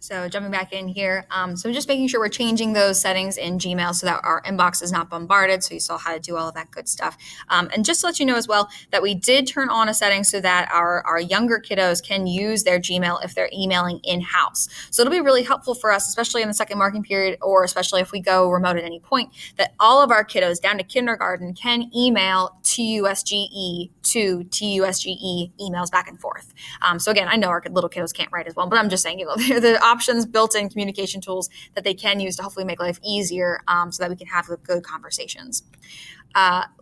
So jumping back in here, so just making sure we're changing those settings in Gmail so that our inbox is not bombarded. So you saw how to do all of that good stuff. And just to let you know as well that we did turn on a setting so that our younger kiddos can use their Gmail if they're emailing in-house. So it'll be really helpful for us, especially in the second marking period, or especially if we go remote at any point, that all of our kiddos down to kindergarten can email TUSGE to TUSGE emails back and forth. So again, I know our little kiddos can't write as well, but I'm just saying, the options, built-in communication tools that they can use to hopefully make life easier, so that we can have good conversations.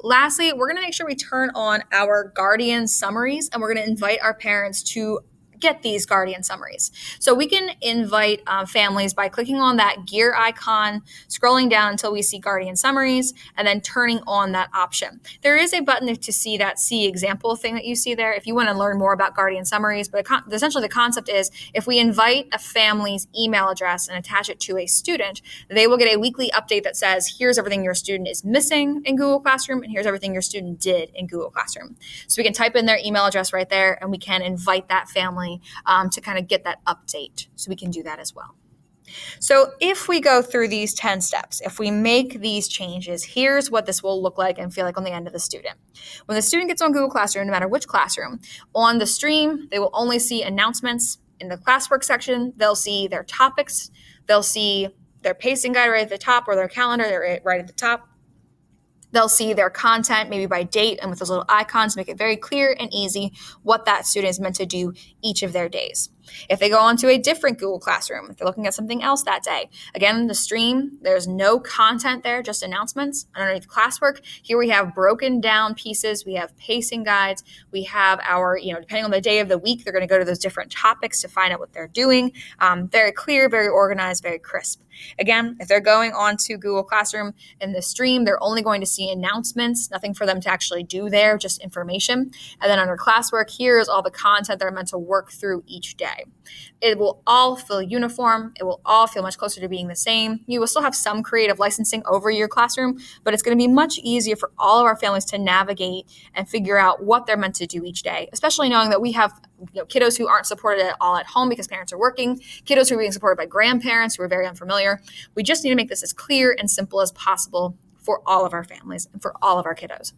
Lastly, we're going to make sure we turn on our guardian summaries, and we're going to invite our parents to get these guardian summaries. So we can invite families by clicking on that gear icon, scrolling down until we see guardian summaries, and then turning on that option. There is a button to see that see example thing that you see there if you want to learn more about guardian summaries. But essentially the concept is if we invite a family's email address and attach it to a student, they will get a weekly update that says, here's everything your student is missing in Google Classroom, and here's everything your student did in Google Classroom. So we can type in their email address right there, and we can invite that family to kind of get that update. So we can do that as well. So if we go through these 10 steps, if we make these changes, here's what this will look like and feel like on the end of the student. When the student gets on Google Classroom, no matter which classroom, on the stream, they will only see announcements. In the classwork section, they'll see their topics. They'll see their pacing guide right at the top, or their calendar right at the top. They'll see their content, maybe by date and with those little icons, make it very clear and easy what that student is meant to do each of their days. If they go onto a different Google Classroom, if they're looking at something else that day, again, the stream, there's no content there, just announcements. Underneath classwork, here we have broken down pieces. We have pacing guides. We have our, depending on the day of the week, they're going to go to those different topics to find out what they're doing. Very clear, very organized, very crisp. Again, if they're going onto Google Classroom in the stream, they're only going to see announcements, nothing for them to actually do there, just information. And then under classwork, here's all the content they're meant to work through each day. It will all feel uniform. It will all feel much closer to being the same. You will still have some creative licensing over your classroom, but it's going to be much easier for all of our families to navigate and figure out what they're meant to do each day, especially knowing that we have kiddos who aren't supported at all at home because parents are working, kiddos who are being supported by grandparents who are very unfamiliar. We just need to make this as clear and simple as possible for all of our families and for all of our kiddos.